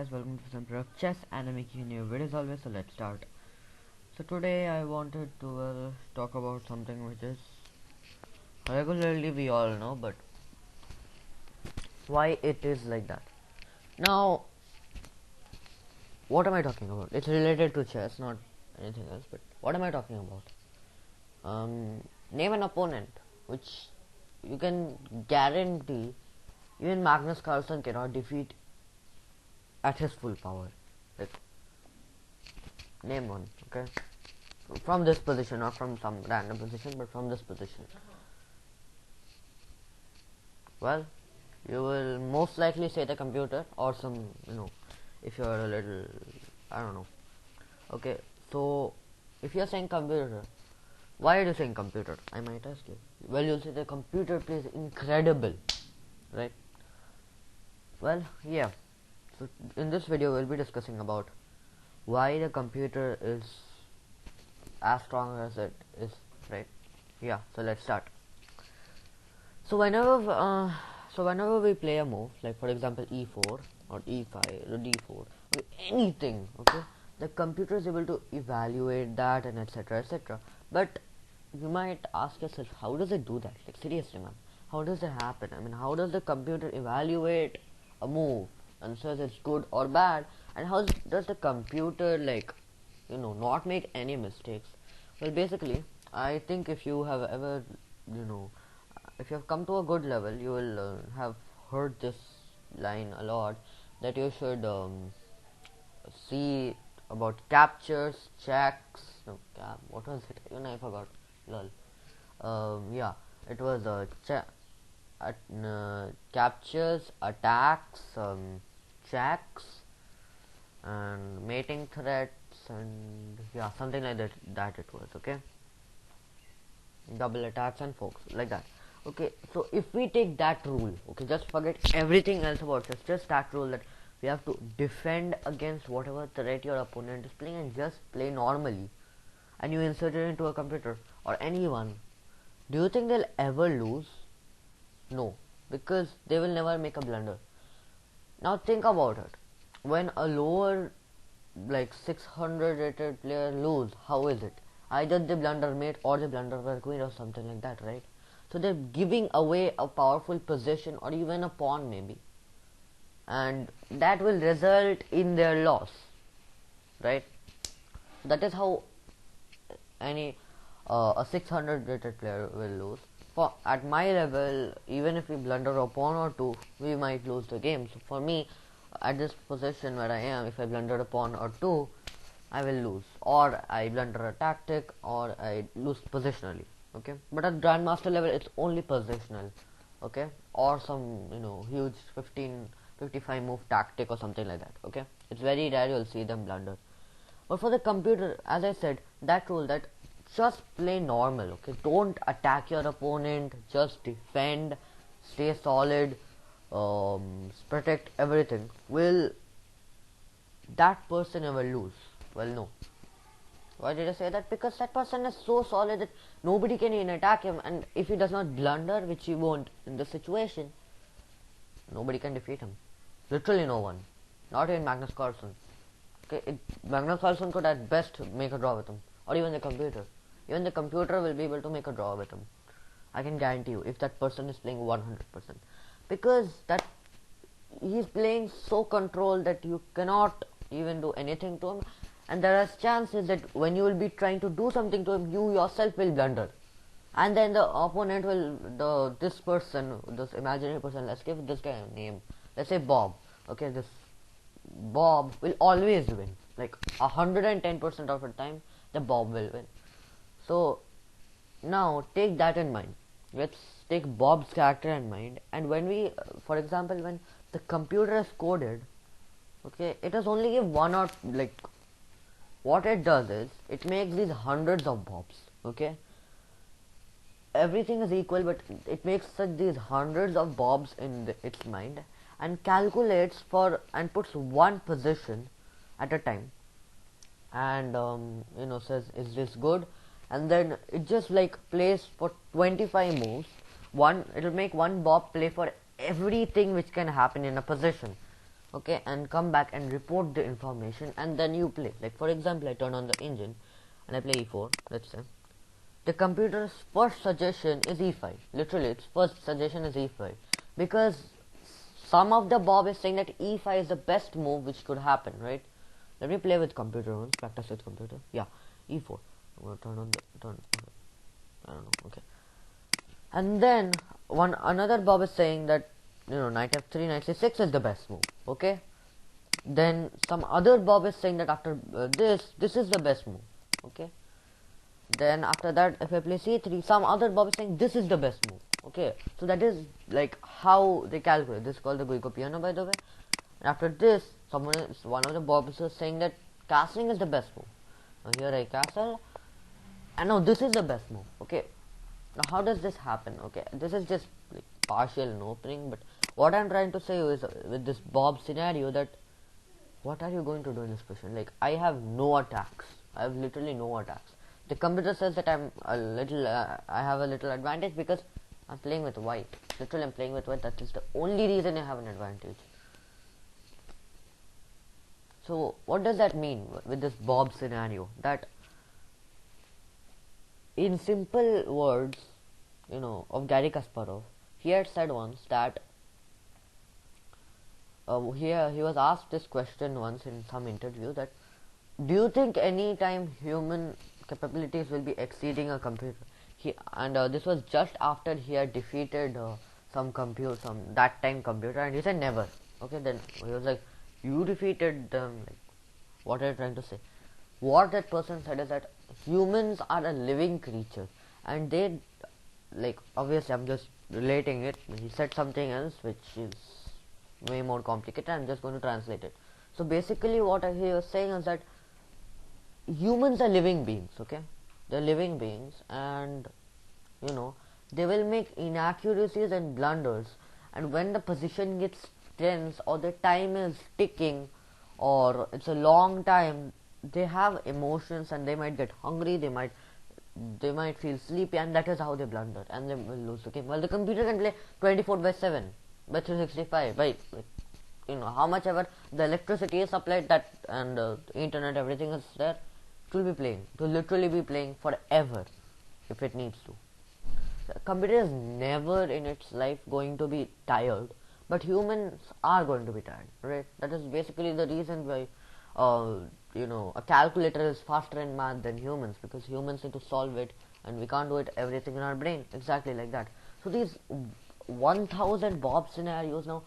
guys, welcome to some of chess and I'm making new videos always, so let's start. So today I wanted to talk about something which is regularly we all know, but why it is like that. Now, what am I talking about? It's related to chess, not anything else, but what am I talking about? Name an opponent which you can guarantee even Magnus Carlsen cannot defeat at his full power. Like, name one, okay? From this position, not from some random position, but from this position. Well, you will most likely say the computer or some, if you're a little, I don't know. Okay, so if you're saying computer, why are you saying computer? I might ask you. Well, you'll say the computer plays incredible, right? Well, yeah. So in this video, we'll be discussing about why the computer is as strong as it is, right? Yeah. So let's start. So whenever we play a move, like for example e4 or e5 or d4, or anything, okay, the computer is able to evaluate that and etc etc. But you might ask yourself, how does it do that? Like seriously, man, how does it happen? I mean, how does the computer evaluate a move and says it's good or bad? And how does the computer not make any mistakes? Well, basically, I think if you have ever, if you have come to a good level, you will have heard this line a lot, that you should see about captures, checks, what was it? Even I forgot. Lol. Yeah, it was captures, attacks, checks, and mating threats, and yeah, something like that it was, okay? Double attacks and forks, like that. Okay, so if we take that rule, okay, just forget everything else about chess, just that rule that we have to defend against whatever threat your opponent is playing and just play normally, and you insert it into a computer or anyone, do you think they'll ever lose? No, because they will never make a blunder. Now think about it. When a lower, like 600 rated player lose, how is it? Either they blunder mate or they blunder were queen or something like that, right? So they're giving away a powerful position or even a pawn maybe, and that will result in their loss, right? That is how any a 600 rated player will lose. For at my level, even if we blunder a pawn or two, we might lose the game. So for me, at this position where I am, if I blunder a pawn or two, I will lose, or I blunder a tactic, or I lose positionally, okay? But at grandmaster level, it's only positional, okay? Or some huge 55 move tactic or something like that, okay? It's very rare you'll see them blunder. But for the computer, as I said, that rule that just play normal, okay? Don't attack your opponent, just defend, stay solid, protect everything. Will that person ever lose? Well, no. Why did I say that? Because that person is so solid that nobody can even attack him, and if he does not blunder, which he won't in this situation, nobody can defeat him. Literally no one. Not even Magnus Carlsen. Okay, Magnus Carlsen could at best make a draw with him, or even the computer. Even the computer will be able to make a draw with him. I can guarantee you, if that person is playing 100%, because that he's playing so controlled that you cannot even do anything to him, and there are chances that when you will be trying to do something to him, you yourself will blunder, and then the opponent will, this imaginary person, let's give this guy a name, let's say Bob, okay, this Bob will always win, like 110% of the time the Bob will win. So now take that in mind. Let's take Bob's character in mind, and when we, for example, when the computer is coded, okay, it does only give one or what it does is it makes these hundreds of Bobs, okay? Everything is equal, but it makes these hundreds of Bobs in its mind and calculates for and puts one position at a time, and says, is this good? And then it just plays for 25 moves. It'll make one Bob play for everything which can happen in a position. okay, and come back and report the information, and then you play. Like for example, I turn on the engine and I play e4, let's say. The computer's first suggestion is e5. Literally, its first suggestion is e5, because some of the Bob is saying that e5 is the best move which could happen, right? Let me play with computer once, practice with computer. Yeah, e4. I'm gonna turn on the turn. I don't know. Okay, and then one another Bob is saying that knight f3, knight c6 is the best move. Okay, then some other Bob is saying that after this is the best move. Okay, then after that, if I play c3, some other Bob is saying this is the best move. Okay, so that is like how they calculate. This is called the Guico piano, by the way. And after this, one of the Bobs is saying that castling is the best move. Now here I castle, and now this is the best move. Okay, now how does this happen? Okay, this is just like partial in opening, but what I'm trying to say is with this Bob scenario that what are you going to do in this position? Like I have no attacks. I have literally no attacks. The computer says that I have a little advantage because I'm playing with white. Literally, I'm playing with white. That is the only reason I have an advantage. So, what does that mean with this Bob scenario? That, in simple words, of Gary Kasparov, he had said once that he was asked this question once in some interview that, do you think any time human capabilities will be exceeding a computer? This was just after he had defeated some that time computer, and he said never. Okay, then he was like, you defeated them. Like, what are you trying to say? What that person said is that humans are a living creature, and they, like, obviously I'm just relating it. He said something else which is way more complicated. I'm just going to translate it. So basically, what he was saying is that humans are living beings. Okay, they're living beings, and they will make inaccuracies and blunders, and when the position gets tense or the time is ticking or it's a long time, they have emotions and they might get hungry, they might feel sleepy, and that is how they blunder and they will lose the game. Well, the computer can play 24/7 by 365 by how much ever the electricity is supplied, that and internet, everything is there, it will be playing. It will literally be playing forever if it needs to. The computer is never in its life going to be tired, but humans are going to be tired, right? That is basically the reason why a calculator is faster in math than humans, because humans need to solve it and we can't do it everything in our brain exactly like that. So these 1000 Bob scenarios, now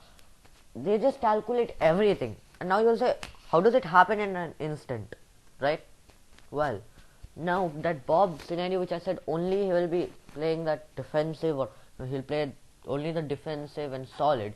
they just calculate everything, and now you'll say, how does it happen in an instant, right? Well, now that Bob scenario which I said, only he will be playing that defensive, or he'll play only the defensive and solid.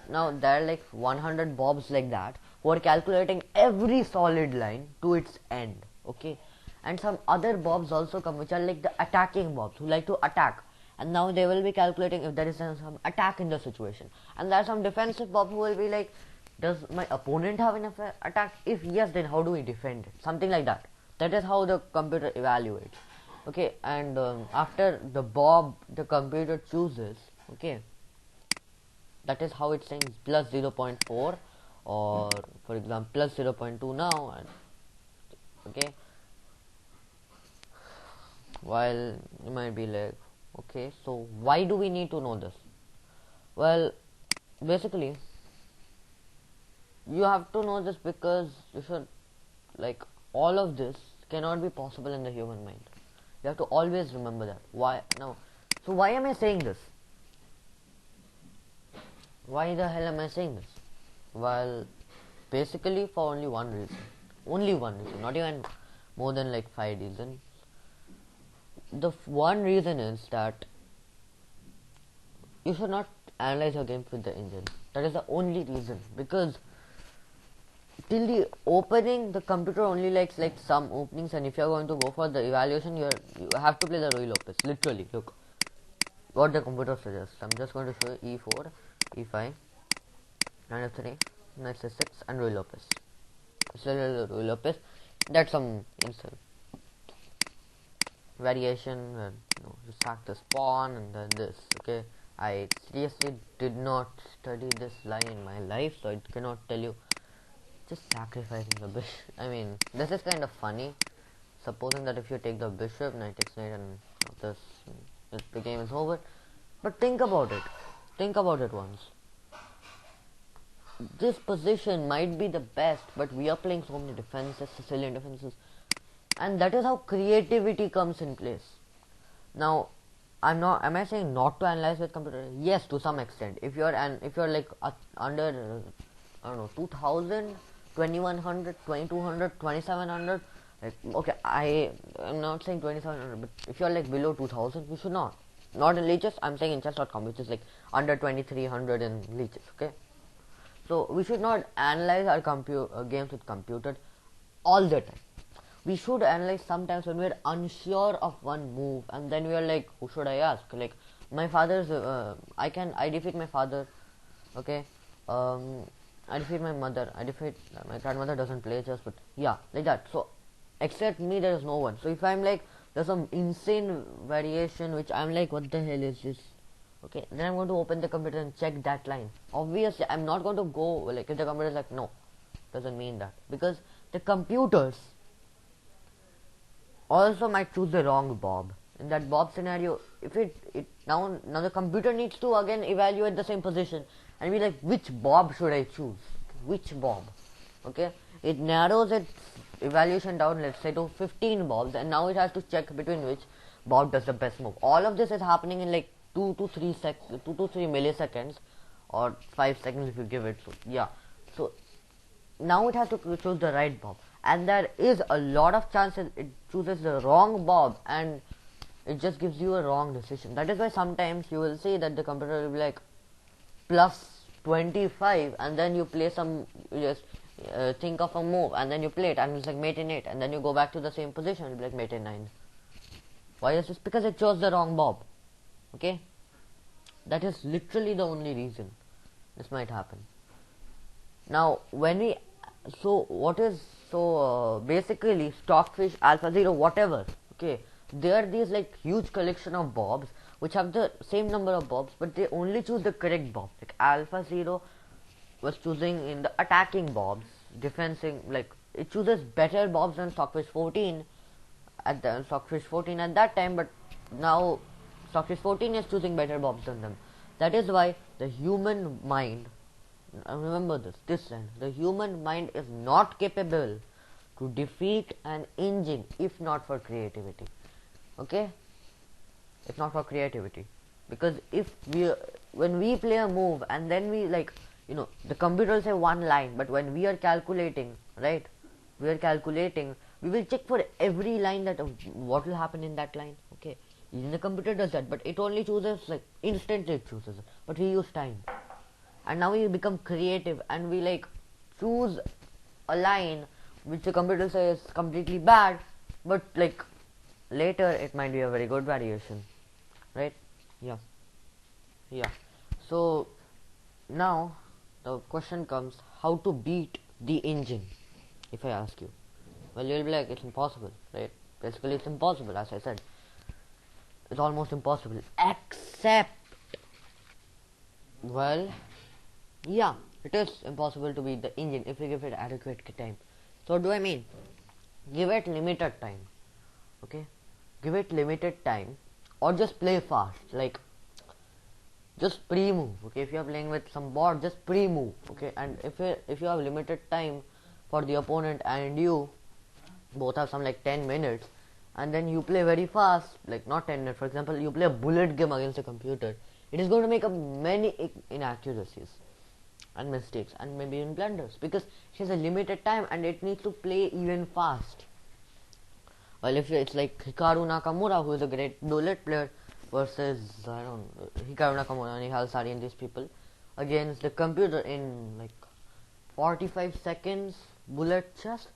Now there are like 100 Bobs like that who are calculating every solid line to its end. Okay, and some other Bobs also come which are like the attacking Bobs who like to attack, and now they will be calculating if there is some attack in the situation. And there are some defensive Bobs who will be like, does my opponent have enough attack? If yes, then how do we defend it? Something like that. That is how the computer evaluates. Okay, and after the Bob the computer chooses, okay, that is how it's saying plus 0.4, or for example plus 0.2 now, and okay, while you might be like, okay, so why do we need to know this? Well, basically you have to know this because you should, like, all of this cannot be possible in the human mind. You have to always remember that. Why now? So why am I saying this? Why the hell am I saying this? Well, basically for only one reason. Only one reason, not even more than like 5 reasons. The one reason is that you should not analyze your game with the engine. That is the only reason, because till the opening the computer only likes like some openings, and if you are going to go for the evaluation, you have to play the Ruy Lopez. Literally, look what the computer suggests. I'm just going to show you e4, e5, knight f3, knight c6, and Ruy Lopez. It's Ruy Lopez. That's some insult variation, and you sack this pawn and then this. Okay, I seriously did not study this line in my life, so I cannot tell you. Just sacrificing the bishop. I mean, this is kind of funny. Supposing that if you take the bishop, knight takes knight, and this, the game is over. But think about it. Think about it once. This position might be the best, but we are playing so many defenses, Sicilian defenses, and that is how creativity comes in place. Now, I'm not. Am I saying not to analyze with computer? Yes, to some extent. If you're like under, I don't know, 2000, 2100, 2200, 2700. Like, okay, I'm not saying 2700, but if you're like below 2000, you should not. Not in leeches. I'm saying in chess.com, which is like under 2300 in leeches. Okay. So we should not analyze our games with computer all the time. We should analyze sometimes when we're unsure of one move, and then we are like, who should I ask? Like, my father's, I defeat my father, okay? I defeat my mother, my grandmother doesn't play chess, but yeah, like that. So, except me, there is no one. So if I'm like, there's some insane variation which I'm like, what the hell is this? Okay, then I'm going to open the computer and check that line. Obviously, I'm not going to go, like, if the computer is like, no, doesn't mean that. Because the computers also might choose the wrong bob. In that bob scenario, if now the computer needs to again evaluate the same position and be like, which bob should I choose? Which bob? Okay, it narrows its evaluation down, let's say, to 15 bobs, and now it has to check between which bob does the best move. All of this is happening in like 2 to 3 milliseconds, or 5 seconds if you give it. So yeah, so now it has to choose the right bob, and there is a lot of chances it chooses the wrong bob and it just gives you a wrong decision. That is why sometimes you will see that the computer will be like plus 25, and then you play some, you just think of a move and then you play it and it's like mate in 8, and then you go back to the same position, it'll be like mate in 9. Why is this? Because it chose the wrong bob. Okay, that is literally the only reason this might happen. Now when we basically Stockfish, AlphaZero, whatever, okay, they are these like huge collection of bobs which have the same number of bobs, but they only choose the correct bob. Like AlphaZero was choosing in the attacking bobs, defending, like it chooses better bobs than Stockfish 14 at that time, but now Stockfish 14 is choosing better bobs than them. That is why the human mind, remember this end, the human mind is not capable to defeat an engine if not for creativity. Okay, if not for creativity, because when we play a move and then we like, the computer will say one line, but when we are calculating, right, we will check for every line that what will happen in that line. Okay, even the computer does that, but it only chooses like instantly, it chooses, but we use time. And now we become creative and we like choose a line which the computer says is completely bad, but like later it might be a very good variation, right? Yeah. So now the question comes, how to beat the engine? If I ask you, well, you'll be like, it's impossible, right? Basically it's impossible. As I said, it's almost impossible, except, well, yeah, it is impossible to beat the engine if you give it adequate time. So what do I mean? Give it limited time. Okay, give it limited time, or just play fast. Like, just pre-move. Okay, if you are playing with some bot, just pre-move. Okay, and if you have limited time for the opponent and you both have some like 10 minutes, and then you play very fast, like not 10 minutes. For example, you play a bullet game against a computer. It is going to make up many inaccuracies and mistakes and maybe even blunders, because she has a limited time and it needs to play even fast. Well, if it's like Hikaru Nakamura, who is a great bullet player, versus Hikaru Nakamura, Nihal Sari and these people, against the computer in like 45 seconds bullet chess,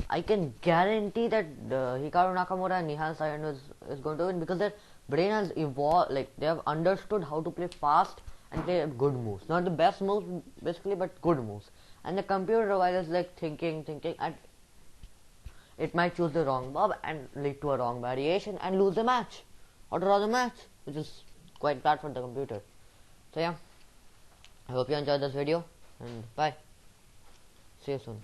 I can guarantee that Hikaru Nakamura and Nihal Sari is going to win, because their brain has evolved, like they have understood how to play fast and play good moves. Not the best moves basically, but good moves. And the computer, while is like thinking, and it might choose the wrong bob and lead to a wrong variation and lose the match or draw the match, which is quite bad for the computer. So yeah, I hope you enjoyed this video, and bye. See you soon.